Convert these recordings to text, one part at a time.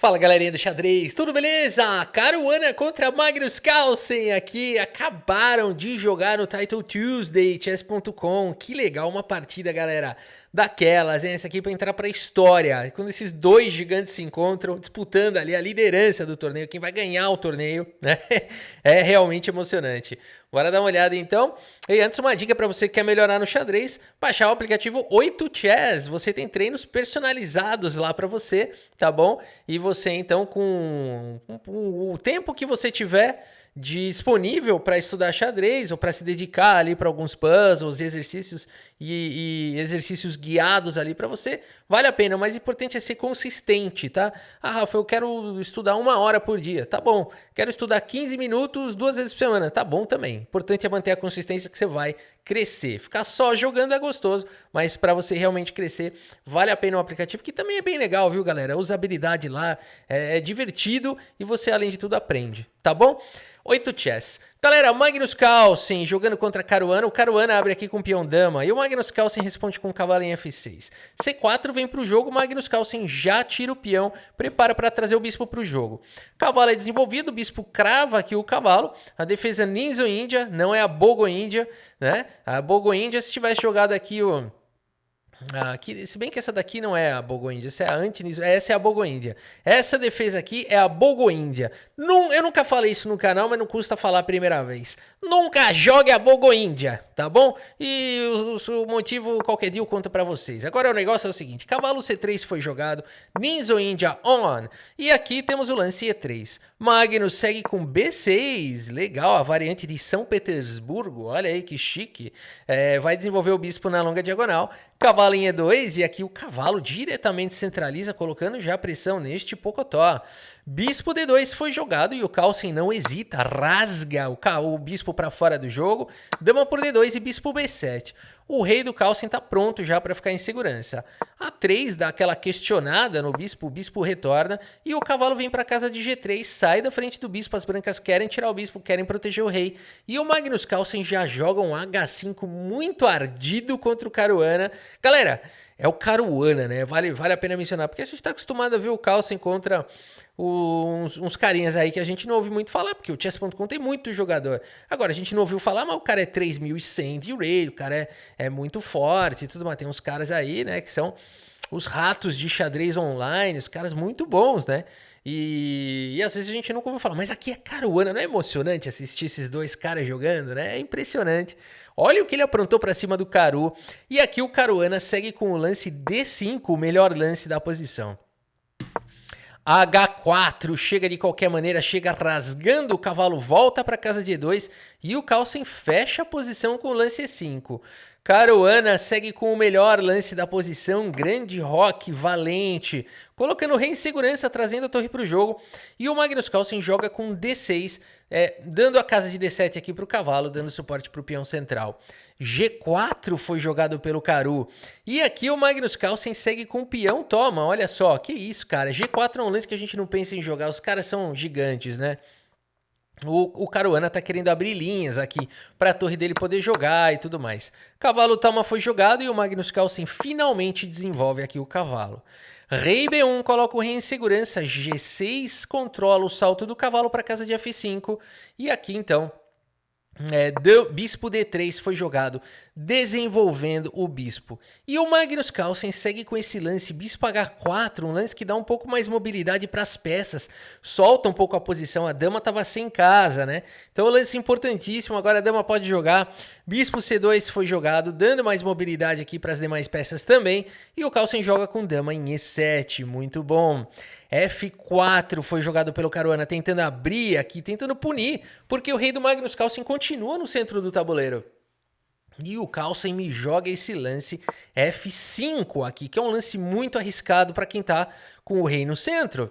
Fala galerinha do xadrez, tudo beleza? Caruana contra Magnus Carlsen aqui, acabaram de jogar no Title Tuesday, chess.com, que legal, uma partida galera, daquelas, hein? Essa aqui pra entrar pra história, quando esses dois gigantes se encontram, disputando ali a liderança do torneio, quem vai ganhar o torneio, né? É realmente emocionante. Bora dar uma olhada então. E antes uma dica para você que quer melhorar no xadrez, baixar o aplicativo 8chess. Você tem treinos personalizados lá para você, tá bom? E você então com o tempo que você tiver disponível para estudar xadrez ou para se dedicar ali para alguns puzzles, exercícios e exercícios guiados ali para você, vale a pena. O mais importante é ser consistente, tá? Ah, Rafa, eu quero estudar 1 hora por dia, tá bom. Quero estudar 15 minutos 2 vezes por semana, tá bom também. Importante é manter a consistência que você vai crescer. Ficar só jogando é gostoso, mas para você realmente crescer, vale a pena o aplicativo, que também é bem legal, viu, galera? A usabilidade lá é divertido e você, além de tudo, aprende, tá bom? 8chess. Galera, Magnus Carlsen jogando contra Caruana. O Caruana abre aqui com peão dama e o Magnus Carlsen responde com cavalo em F6. C4 vem para o jogo, Magnus Carlsen já tira o peão, prepara para trazer o bispo para o jogo. Cavalo é desenvolvido, o bispo crava aqui o cavalo. A defesa Ninzo Índia, não é a Bogo Índia, né? A Bogo Índia, se tivesse jogado aqui o... Aqui, se bem que essa daqui não é a Bogo-Índia, essa é a essa é a Bogo-Índia. Essa defesa aqui é a Bogo-Índia. Eu nunca falei isso no canal, mas não custa falar a primeira vez. Nunca jogue a Bogo-Índia, tá bom? E o motivo qualquer dia eu conto pra vocês. Agora o negócio é o seguinte, cavalo C3 foi jogado, Ninzo-Índia on. E aqui temos o lance E3. Magnus segue com B6, legal, a variante de São Petersburgo, olha aí que chique. Vai desenvolver o bispo na longa diagonal. Cavalo em E2 e aqui o cavalo diretamente centraliza, colocando já pressão neste pocotó. Bispo D2 foi jogado e o Carlsen não hesita, rasga o bispo para fora do jogo. Dama por D2 e bispo B7. O rei do Carlsen está pronto já para ficar em segurança. A3 dá aquela questionada no bispo, o bispo retorna e o cavalo vem para casa de G3, sai da frente do bispo, as brancas querem tirar o bispo, querem proteger o rei. E o Magnus Carlsen já joga um H5 muito ardido contra o Caruana. Galera, é o Caruana, né? Vale a pena mencionar, porque a gente tá acostumado a ver o Carlsen contra uns carinhas aí que a gente não ouve muito falar, porque o chess.com tem muito jogador. Agora, a gente não ouviu falar, mas o cara é 3.100 de rate, o cara é muito forte e tudo, mas tem uns caras aí, né, que são os ratos de xadrez online, os caras muito bons, né? E às vezes a gente nunca ouviu falar, mas aqui é Caruana, não é emocionante assistir esses dois caras jogando, né? É impressionante. Olha o que ele aprontou pra cima do Caru. E aqui o Caruana segue com o lance D5, o melhor lance da posição. H4 chega de qualquer maneira, chega rasgando, o cavalo volta para casa de E2 e o Carlsen fecha a posição com o lance E5. Caruana segue com o melhor lance da posição, grande roque, valente, colocando o rei em segurança, trazendo a torre para o jogo. E o Magnus Carlsen joga com D6, dando a casa de D7 aqui para o cavalo, dando suporte para o peão central. G4 foi jogado pelo Caru. E aqui o Magnus Carlsen segue com o peão toma, olha só, que isso, cara. G4 é um lance que a gente não pensa em jogar, os caras são gigantes, né? O Caruana tá querendo abrir linhas aqui para a torre dele poder jogar e tudo mais. Cavalo toma foi jogado e o Magnus Carlsen finalmente desenvolve aqui o cavalo. Rei B1 coloca o rei em segurança, G6 controla o salto do cavalo para casa de F5 e aqui então bispo D3 foi jogado, desenvolvendo o bispo. E o Magnus Carlsen segue com esse lance bispo H4, um lance que dá um pouco mais mobilidade para as peças, solta um pouco a posição, a dama estava sem casa, né? Então o lance importantíssimo, agora a dama pode jogar, bispo C2 foi jogado, dando mais mobilidade aqui para as demais peças também, e o Carlsen joga com dama em E7, muito bom. F4 foi jogado pelo Caruana, tentando abrir aqui, tentando punir, porque o rei do Magnus Carlsen continua no centro do tabuleiro. E o Carlsen me joga esse lance F5 aqui, que é um lance muito arriscado para quem tá com o rei no centro.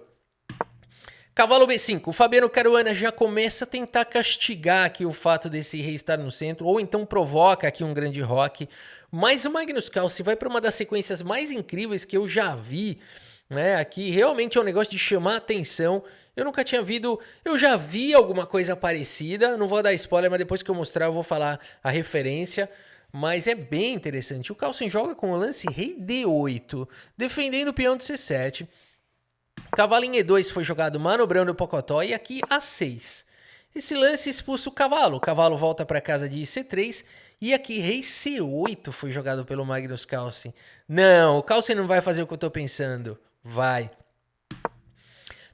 Cavalo B5, o Fabiano Caruana já começa a tentar castigar aqui o fato desse rei estar no centro, ou então provoca aqui um grande roque. Mas o Magnus Carlsen vai para uma das sequências mais incríveis que eu já vi, né? Aqui realmente é um negócio de chamar atenção. Eu nunca tinha visto, eu já vi alguma coisa parecida, não vou dar spoiler, mas depois que eu mostrar eu vou falar a referência. Mas é bem interessante. O Carlsen joga com o lance rei D8, defendendo o peão de C7. Cavalo em E2 foi jogado manobrando o Pocotó e aqui A6. Esse lance expulsa o cavalo volta para casa de C3 e aqui rei C8 foi jogado pelo Magnus Carlsen. Não, o Carlsen não vai fazer o que eu tô pensando. Vai.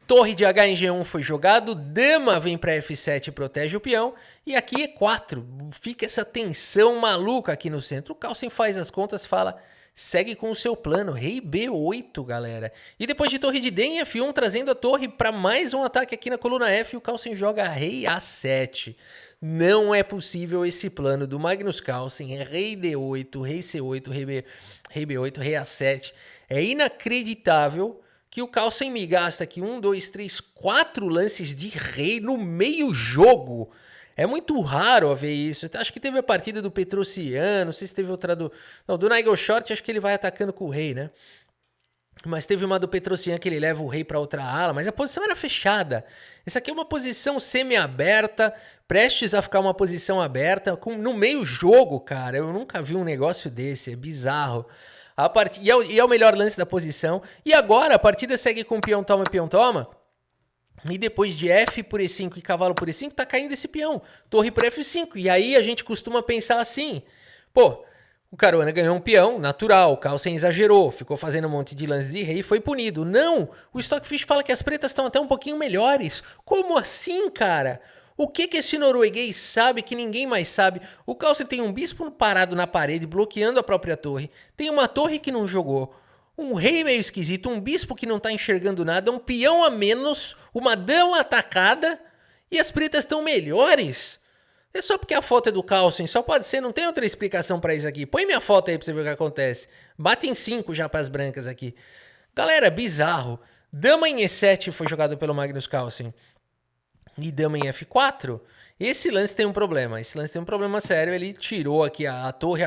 Torre de H em G1 foi jogado, dama vem para F7 e protege o peão, e aqui E4, fica essa tensão maluca aqui no centro. O Carlsen faz as contas, fala, segue com o seu plano, rei B8, galera. E depois de torre de D em F1, trazendo a torre para mais um ataque aqui na coluna F, o Carlsen joga rei A7. Não é possível esse plano do Magnus Carlsen, é rei D8, rei C8, rei B8, rei A7. É inacreditável que o Carlsen me gasta aqui 1, 2, 3, 4 lances de rei no meio jogo. É muito raro ver isso. Acho que teve a partida do Petrosian, não sei se teve outra do... Não, do Nigel Short, acho que ele vai atacando com o rei, né? Mas teve uma do Petrosian que ele leva o rei para outra ala, mas a posição era fechada. Essa aqui é uma posição semi-aberta, prestes a ficar uma posição aberta, no meio jogo, cara. Eu nunca vi um negócio desse, é bizarro. E é o melhor lance da posição. E agora a partida segue com peão toma. E depois de F por E5 e cavalo por E5, tá caindo esse peão. Torre por F5. E aí a gente costuma pensar assim. Pô, o Caruana ganhou um peão, natural. O Carlsen exagerou, ficou fazendo um monte de lances de rei e foi punido. Não! O Stockfish fala que as pretas estão até um pouquinho melhores. Como assim, cara? O que esse norueguês sabe que ninguém mais sabe? O Carlsen tem um bispo parado na parede, bloqueando a própria torre. Tem uma torre que não jogou. Um rei meio esquisito, um bispo que não tá enxergando nada, um peão a menos, uma dama atacada e as pretas estão melhores. É só porque a foto é do Carlsen, só pode ser, não tem outra explicação pra isso aqui. Põe minha foto aí pra você ver o que acontece. Bate em 5 já pras brancas aqui. Galera, bizarro. Dama em E7 foi jogado pelo Magnus Carlsen. E dama em F4, esse lance tem um problema. Esse lance tem um problema sério. Ele tirou aqui a torre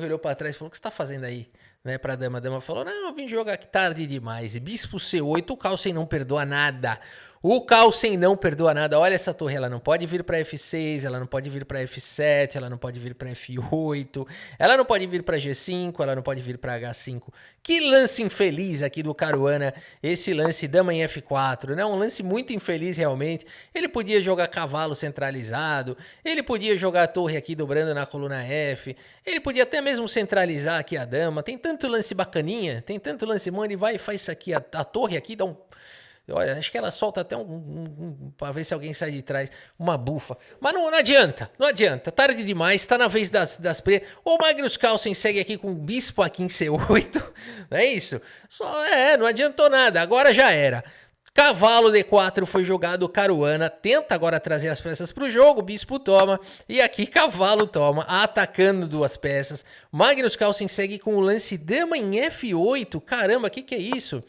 olhou para trás e falou: o que você tá fazendo aí? Né, pra dama. A dama falou: não, eu vim jogar aqui tarde demais. E bispo C8, o Carlsen não perdoa nada. O Carlsen não perdoa nada. Olha essa torre, ela não pode vir para F6, ela não pode vir para F7, ela não pode vir para F8, ela não pode vir para G5, ela não pode vir para H5. Que lance infeliz aqui do Caruana, esse lance dama em F4, né? Um lance muito infeliz realmente. Ele podia jogar cavalo centralizado, ele podia jogar a torre aqui dobrando na coluna F, ele podia até mesmo centralizar aqui a dama. Tem tanto lance bacaninha, tem tanto lance bom, ele vai e faz isso aqui, a torre aqui dá um... Olha, acho que ela solta até pra ver se alguém sai de trás, uma bufa. Mas não adianta, tarde demais, tá na vez das pretas. O Magnus Carlsen segue aqui com o bispo aqui em C8, não é isso? Não adiantou nada, agora já era. Cavalo D4 foi jogado, Caruana tenta agora trazer as peças pro jogo, bispo toma, e aqui cavalo toma, atacando duas peças. Magnus Carlsen segue com o lance dama em F8, caramba, que é isso?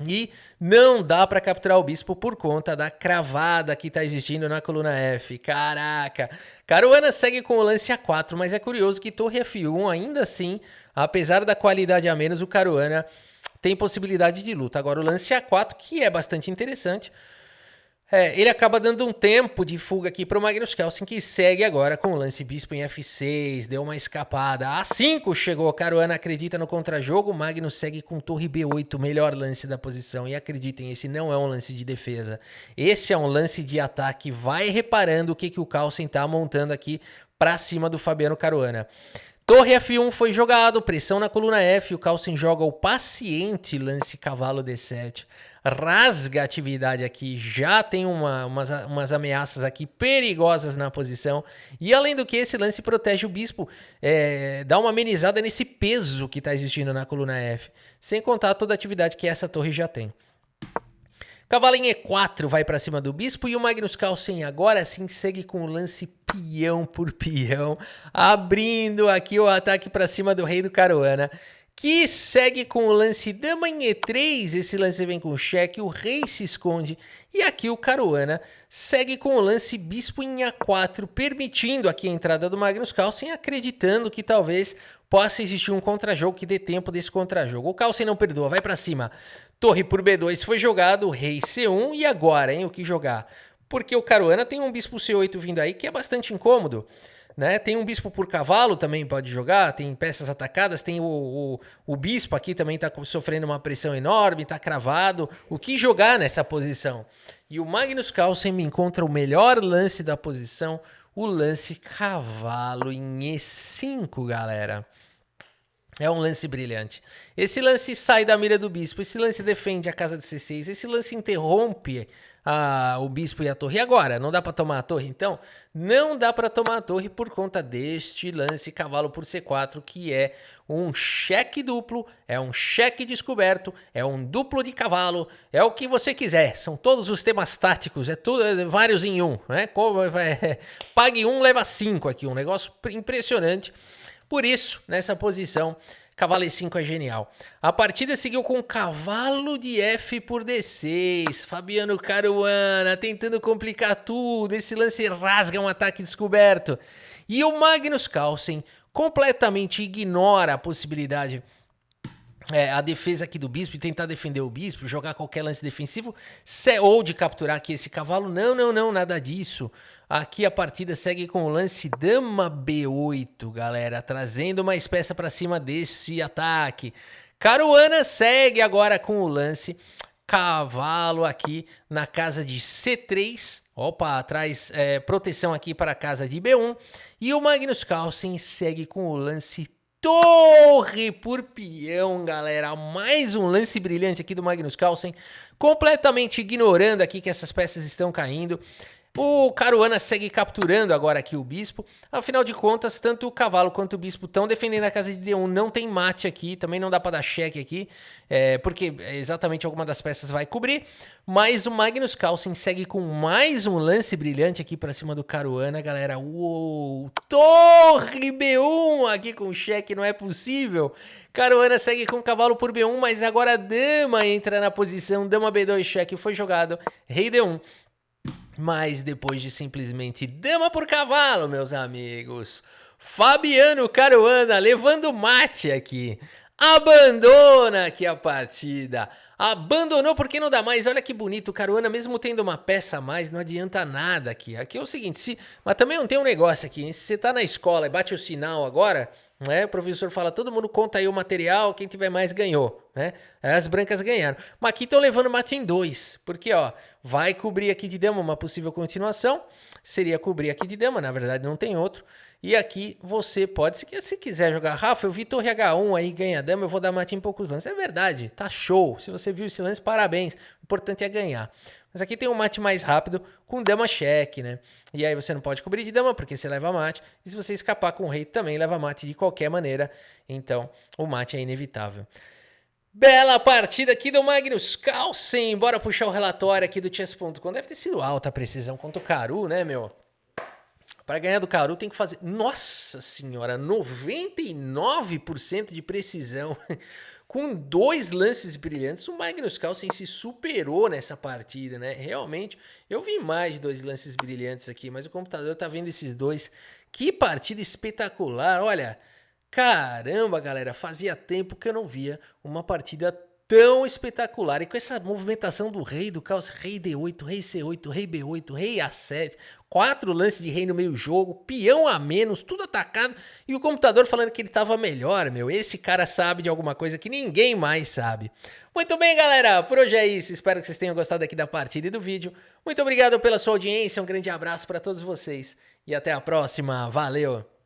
E não dá para capturar o bispo por conta da cravada que tá existindo na coluna F. Caraca! Caruana segue com o lance A4, mas é curioso que torre F1, ainda assim, apesar da qualidade a menos, o Caruana tem possibilidade de luta. Agora o lance A4, que é bastante interessante, ele acaba dando um tempo de fuga aqui para o Magnus Carlsen, que segue agora com o lance bispo em F6, deu uma escapada. A5 chegou, Caruana acredita no contrajogo, Magnus segue com torre B8, melhor lance da posição. E acreditem, esse não é um lance de defesa, esse é um lance de ataque. Vai reparando o que o Carlsen tá montando aqui para cima do Fabiano Caruana. Torre F1 foi jogado, pressão na coluna F, o Carlsen joga o paciente lance cavalo D7. Rasga a atividade aqui, já tem umas ameaças aqui perigosas na posição. E além do que, esse lance protege o bispo, dá uma amenizada nesse peso que está existindo na coluna F. Sem contar toda a atividade que essa torre já tem. Cavalo em E4 vai para cima do bispo e o Magnus Carlsen agora sim segue com o lance peão por peão, abrindo aqui o ataque para cima do rei do Caruana, que segue com o lance dama em E3, esse lance vem com cheque, o rei se esconde, e aqui o Caruana segue com o lance bispo em A4, permitindo aqui a entrada do Magnus Carlsen, acreditando que talvez possa existir um contrajogo que dê tempo desse contrajogo. O Carlsen não perdoa, vai pra cima. Torre por B2 foi jogado, rei C1, e agora, hein, o que jogar? Porque o Caruana tem um bispo C8 vindo aí que é bastante incômodo. né? Tem um bispo por cavalo também pode jogar, tem peças atacadas, tem o bispo aqui também tá sofrendo uma pressão enorme, tá cravado. O que jogar nessa posição? E o Magnus Carlsen me encontra o melhor lance da posição, o lance cavalo em E5, galera. É um lance brilhante. Esse lance sai da mira do bispo, esse lance defende a casa de C6, esse lance interrompe o bispo e a torre. E agora, não dá para tomar a torre então? Não dá para tomar a torre por conta deste lance cavalo por C4, que é um cheque duplo, é um cheque descoberto, é um duplo de cavalo, é o que você quiser. São todos os temas táticos, é tudo, vários em um, né? Pague um, leva 5 aqui, um negócio impressionante. Por isso, nessa posição, cavalo E5 é genial. A partida seguiu com cavalo de F por D6. Fabiano Caruana tentando complicar tudo. Esse lance rasga um ataque descoberto. E o Magnus Carlsen completamente ignora a possibilidade, a defesa aqui do bispo, e tentar defender o bispo, jogar qualquer lance defensivo, ou de capturar aqui esse cavalo. Não, nada disso. Aqui a partida segue com o lance dama B8, galera, trazendo mais peça para cima desse ataque. Caruana segue agora com o lance cavalo aqui na casa de C3. Opa, traz proteção aqui para a casa de B1. E o Magnus Carlsen segue com o lance torre por peão, galera. Mais um lance brilhante aqui do Magnus Carlsen, completamente ignorando aqui que essas peças estão caindo. O Caruana segue capturando agora aqui o bispo. Afinal de contas, tanto o cavalo quanto o bispo estão defendendo a casa de D1. Não tem mate aqui, também não dá para dar cheque aqui, porque exatamente alguma das peças vai cobrir. Mas o Magnus Carlsen segue com mais um lance brilhante aqui para cima do Caruana, galera. Uou, torre B1 aqui com cheque, não é possível. Caruana segue com cavalo por B1, mas agora a dama entra na posição. Dama B2, cheque foi jogado, rei D1. Mas depois de simplesmente dama por cavalo, meus amigos, Fabiano Caruana levando mate aqui, abandona aqui a partida, abandonou porque não dá mais. Olha que bonito, o Caruana mesmo tendo uma peça a mais, não adianta nada aqui. Aqui é o seguinte, mas também não tem um negócio aqui, hein? Se você tá na escola e bate o sinal agora, né, o professor fala, todo mundo conta aí o material, quem tiver mais ganhou, né? As brancas ganharam. Mas aqui estão levando mate em 2, porque ó, vai cobrir aqui de dama uma possível continuação, seria cobrir aqui de dama, na verdade não tem outro. E aqui você pode, se quiser jogar, Rafa, eu vi torre H1 aí, ganha dama, eu vou dar mate em poucos lances. É verdade, tá show. Se você viu esse lance, parabéns. O importante é ganhar. Mas aqui tem um mate mais rápido com dama cheque, né? E aí você não pode cobrir de dama porque você leva mate. E se você escapar com o rei, também leva mate de qualquer maneira. Então, o mate é inevitável. Bela partida aqui do Magnus Carlsen. Bora puxar o relatório aqui do chess.com. Deve ter sido alta a precisão contra o Caru, né, meu? Para ganhar do Caru tem que fazer... Nossa senhora, 99% de precisão. Com 2 lances brilhantes, o Magnus Carlsen se superou nessa partida, né? Realmente, eu vi mais de 2 lances brilhantes aqui, mas o computador tá vendo esses 2. Que partida espetacular, olha... Caramba, galera, fazia tempo que eu não via uma partida tão espetacular. E com essa movimentação do rei, do caos, rei D8, rei C8, rei B8, rei A7, 4 lances de rei no meio jogo, peão a menos, tudo atacado, e o computador falando que ele tava melhor, meu. Esse cara sabe de alguma coisa que ninguém mais sabe. Muito bem, galera, por hoje é isso. Espero que vocês tenham gostado aqui da partida e do vídeo. Muito obrigado pela sua audiência, um grande abraço para todos vocês e até a próxima. Valeu!